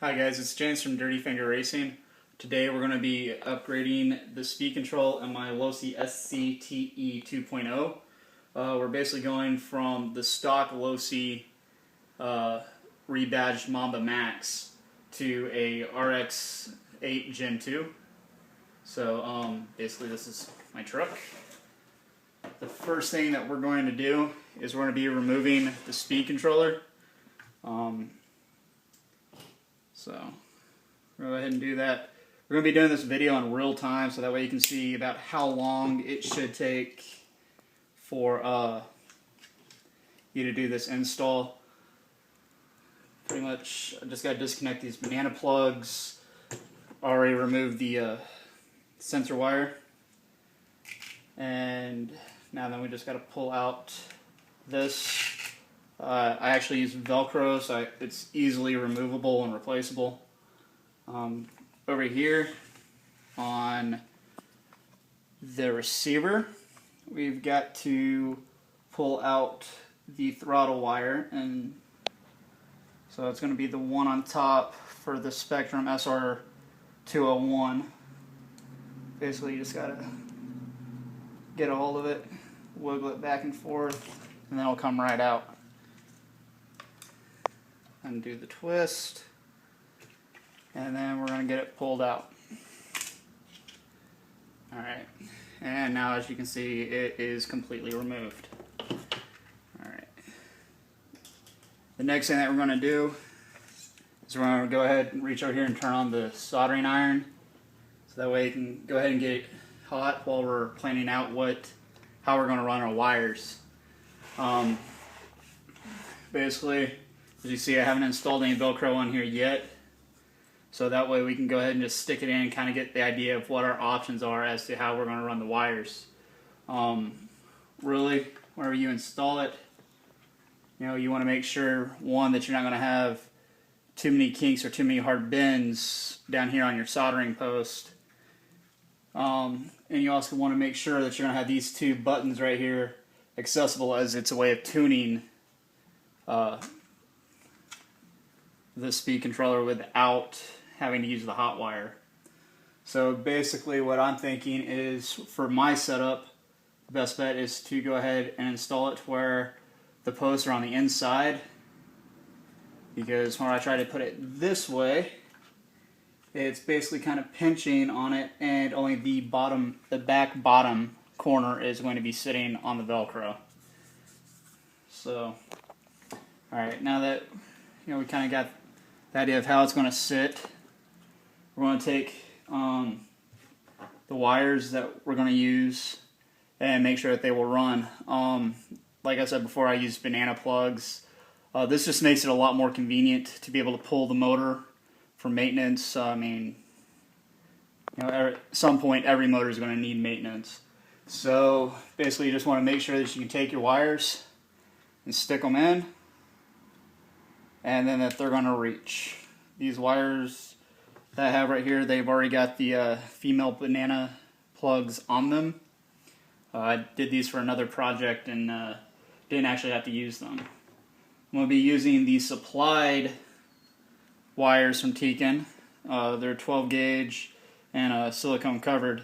Hi guys, it's James from Dirty Finger Racing. Today we're going to be upgrading the speed control in my Losi SCTE 2.0. We're basically going from the stock Losi rebadged Mamba Max to a rx8 gen 2. So basically this is my truck. The first thing that we're going to do is we're going to be removing the speed controller. So we'll go ahead and do that. We're going to be doing this video in real time so that way you can see about how long it should take for you to do this install. Pretty much I just got to disconnect these banana plugs. Already removed the sensor wire. And now then we just got to pull out this. I actually use Velcro, so it's easily removable and replaceable. Over here on the receiver, we've got to pull out the throttle wire, and so it's going to be the one on top for the Spectrum SR201. Basically, you just got to get a hold of it, wiggle it back and forth, and then it'll come right out. Undo the twist, and then we're going to get it pulled out. Alright, and now as you can see it is completely removed. Alright, the next thing that we're going to do is we're going to go ahead and reach over here and turn on the soldering iron, so that way you can go ahead and get it hot while we're planning out how we're going to run our wires. Basically, as you see, I haven't installed any Velcro on here yet, so that way we can go ahead and just stick it in and kind of get the idea of what our options are as to how we're going to run the wires. Really, whenever you install it, you want to make sure, one, that you're not going to have too many kinks or too many hard bends down here on your soldering post. And you also want to make sure that you're going to have these two buttons right here accessible, as it's a way of tuning the speed controller without having to use the hot wire. So basically what I'm thinking is, for my setup, the best bet is to go ahead and install it to where the posts are on the inside, because when I try to put it this way, it's basically kind of pinching on it, and only the back bottom corner is going to be sitting on the Velcro. So, alright, now that we kind of got the idea of how it's going to sit, we're going to take the wires that we're going to use and make sure that they will run. Like I said before, I use banana plugs. This just makes it a lot more convenient to be able to pull the motor for maintenance. I mean, at some point every motor is going to need maintenance. So basically you just want to make sure that you can take your wires and stick them in, and then that they're going to reach. These wires that I have right here, they've already got the female banana plugs on them. I did these for another project and didn't actually have to use them. I'm going to be using the supplied wires from Tekin. They're 12 gauge and silicone covered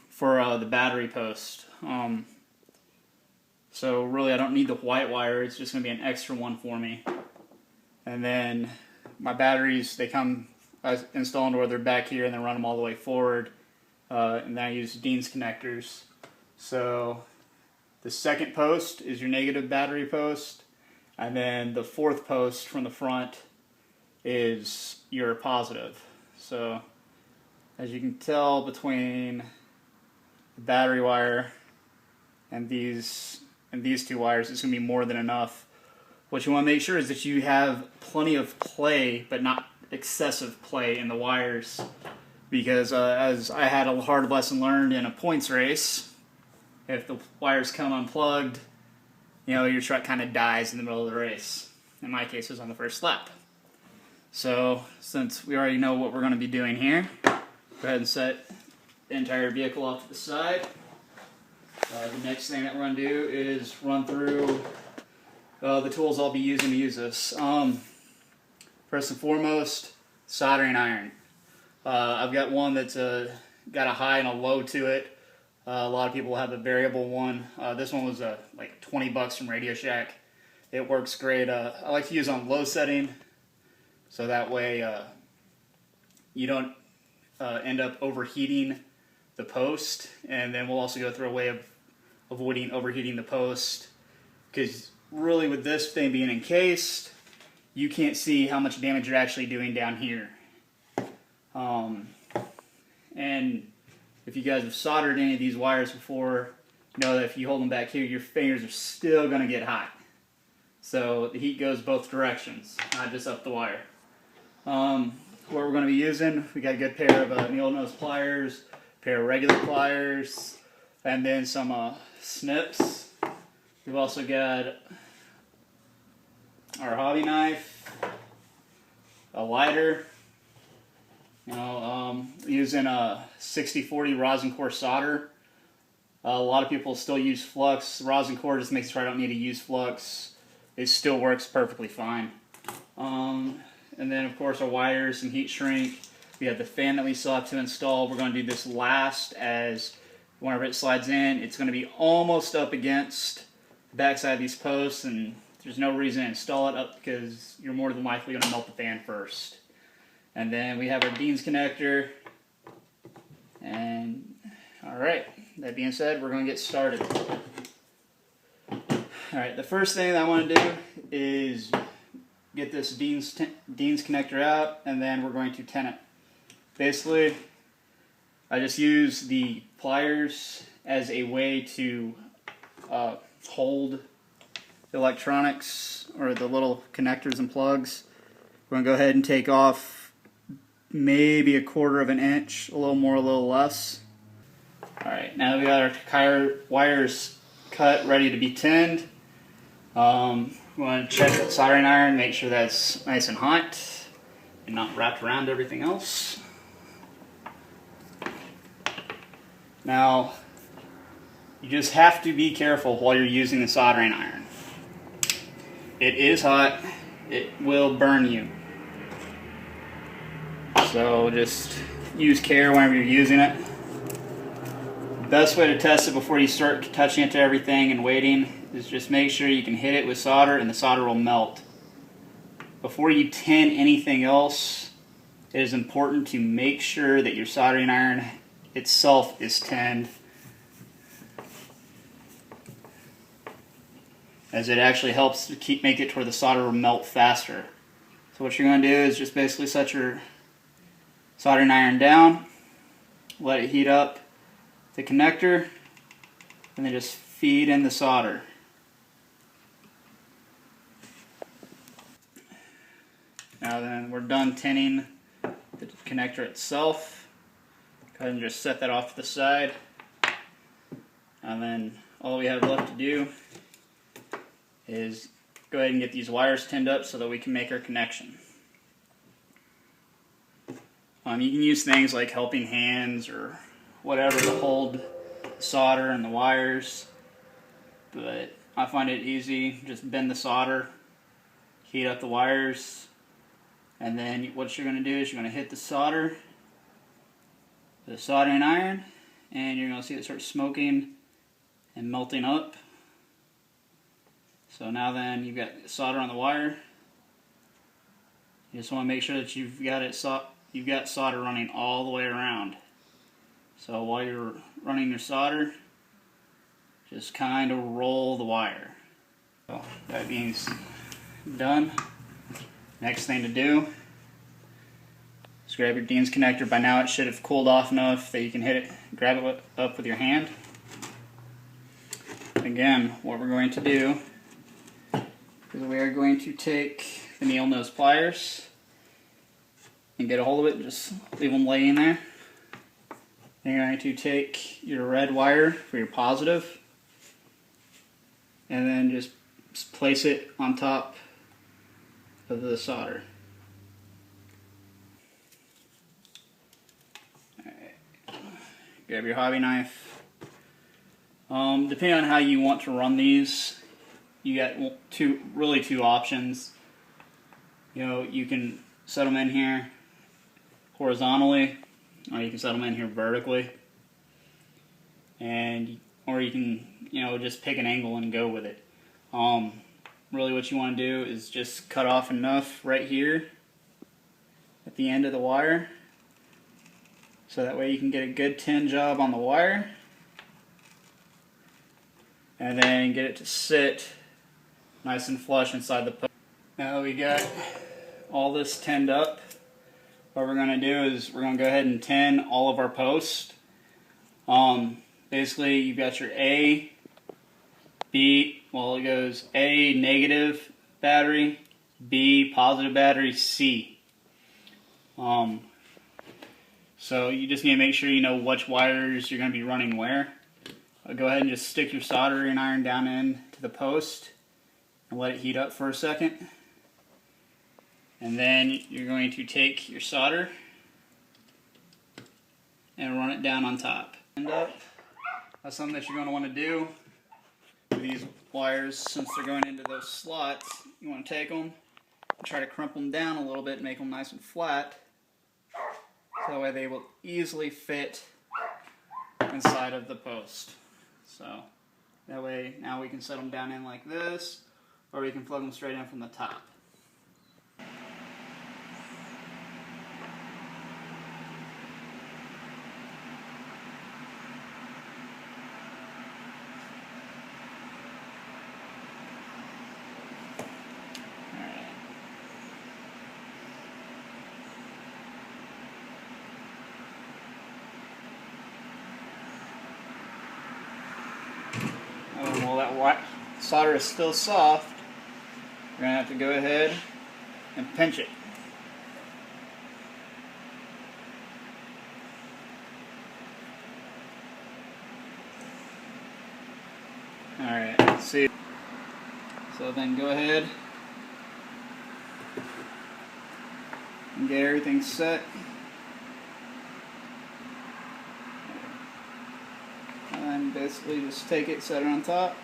for the battery post. So really I don't need the white wire, it's just going to be an extra one for me. And then my batteries, they come installed where they're back here, and then run them all the way forward. And then I use Dean's connectors. So the second post is your negative battery post, and then the fourth post from the front is your positive. So as you can tell, between the battery wire and these two wires, it's going to be more than enough. What you want to make sure is that you have plenty of play, but not excessive play in the wires, because as I had a hard lesson learned in a points race, if the wires come unplugged, your truck kind of dies in the middle of the race. In my case, it was on the first lap. So since we already know what we're going to be doing here, go ahead and set the entire vehicle off to the side. The next thing that we're going to do is run through the tools I'll be using to use this. first and foremost, soldering iron. I've got one that's got a high and a low to it. A lot of people have a variable one. This one was like 20 bucks from Radio Shack. It works great. I like to use on low setting, so that way you don't end up overheating the post. And then we'll also go through a way of avoiding overheating the post, because really with this thing being encased, you can't see how much damage you're actually doing down here. And if you guys have soldered any of these wires before, you know that if you hold them back here, your fingers are still going to get hot. So the heat goes both directions, not just up the wire. What we're going to be using, we got a good pair of needle nose pliers, a pair of regular pliers, and then some snips. We've also got our hobby knife, a lighter, using a 60-40 rosin core solder. A lot of people still use flux. Rosin core just makes sure I don't need to use flux. It still works perfectly fine. And then of course our wires and heat shrink. We have the fan that we still have to install. We're going to do this last, as whenever it slides in, it's going to be almost up against the backside of these posts, and there's no reason to install it up because you're more than likely going to melt the fan first. And then we have our Dean's connector. And alright, that being said, we're going to get started. Alright, the first thing that I want to do is get this Dean's connector out, and then we're going to tin it. Basically, I just use the pliers as a way to hold the electronics, or the little connectors and plugs. We're going to go ahead and take off maybe 1/4 of an inch, a little more, a little less. Alright, now we got our wires cut, ready to be tinned. We want to check the soldering iron, make sure that's nice and hot and not wrapped around everything else. Now, you just have to be careful while you're using the soldering iron. It is hot, it will burn you. So just use care whenever you're using it. The best way to test it before you start touching it to everything and waiting is just make sure you can hit it with solder and the solder will melt. Before you tin anything else, it is important to make sure that your soldering iron itself is tinned, as it actually helps to make it to where the solder will melt faster. So what you're going to do is just basically set your soldering iron down, let it heat up the connector, and then just feed in the solder. Now then, we're done tinning the connector itself. Go ahead and just set that off to the side. And then all we have left to do is go ahead and get these wires tinned up so that we can make our connection. You can use things like helping hands or whatever to hold solder and the wires, but I find it easy. Just bend the solder, heat up the wires, and then what you're going to do is you're going to hit the solder, the soldering iron, and you're going to see it start smoking and melting up. So now then you've got solder on the wire. You just want to make sure that you've got solder running all the way around. So while you're running your solder, just kind of roll the wire. So that being done, next thing to do is grab your Dean's connector. By now it should have cooled off enough that you can hit it, grab it up with your hand. Again, what we're going to do is we are going to take the needle nose pliers and get a hold of it, just leave them laying there. Then you're going to take your red wire for your positive, and then just place it on top of the solder. Alright. Grab your hobby knife. Depending on how you want to run these, you got two options. You can set them in here horizontally, or you can set them in here vertically, or you can just pick an angle and go with it. Really what you want to do is just cut off enough right here at the end of the wire, so that way you can get a good tin job on the wire, and then get it to sit nice and flush inside the post. Now that we got all this tinned up, what we're going to do is we're going to go ahead and tin all of our posts. Basically, you've got your A, B, well it goes A negative battery, B positive battery, C. So you just need to make sure you know which wires you're going to be running where. Go ahead and just stick your soldering iron down into the post and let it heat up for a second. And then you're going to take your solder and run it down on top. That's something that you're going to want to do with these wires, since they're going into those slots. You want to take them and try to crumple them down a little bit, make them nice and flat, so that way they will easily fit inside of the post. So that way now we can set them down in like this, or we can plug them straight in from the top. While that solder is still soft, you're going to have to go ahead and pinch it. Alright, let's see. So then go ahead and get everything set. And basically just take it, set it on top.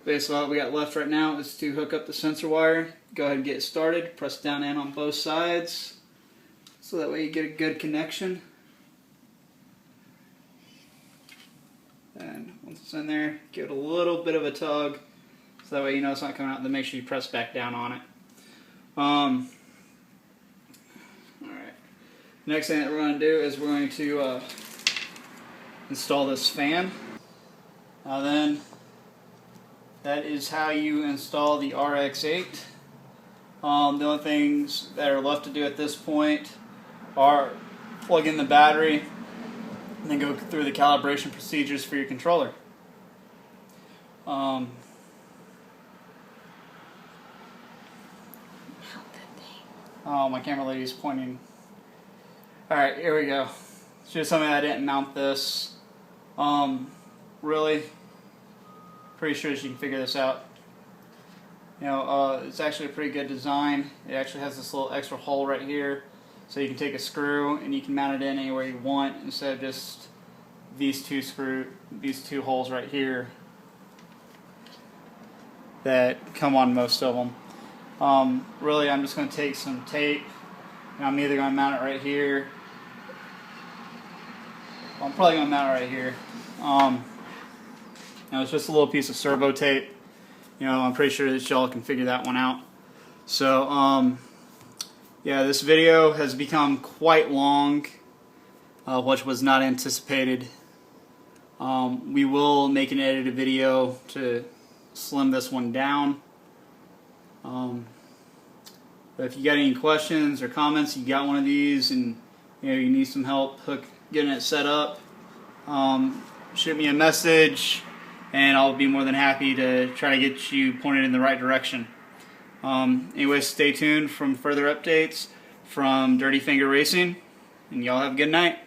Basically all we got left right now is to hook up the sensor wire. Go ahead and get it started. Press down in on both sides, so that way you get a good connection. And once it's in there, give it a little bit of a tug, so that way you know it's not coming out. Then make sure you press back down on it. Alright. Next thing that we're going to do is we're going to install this fan. Now then, that is how you install the rx8. The only things that are left to do at this point are plug in the battery and then go through the calibration procedures for your controller. Oh, my camera lady is pointing. Alright, here we go. It's just something I didn't mount this. Really, pretty sure she can figure this out. It's actually a pretty good design. It actually has this little extra hole right here, so you can take a screw and you can mount it in anywhere you want, instead of just these two holes right here that come on most of them. Really, I'm just going to take some tape, and I'm either going to mount it right here. I'm probably going to mount it right here. It's just a little piece of servo tape. I'm pretty sure that y'all can figure that one out. So, yeah, this video has become quite long, which was not anticipated. We will make an edited video to slim this one down. But if you got any questions or comments, you got one of these, and you need some help getting it set up, shoot me a message, and I'll be more than happy to try to get you pointed in the right direction. Anyways, stay tuned for further updates from Dirty Finger Racing, and y'all have a good night.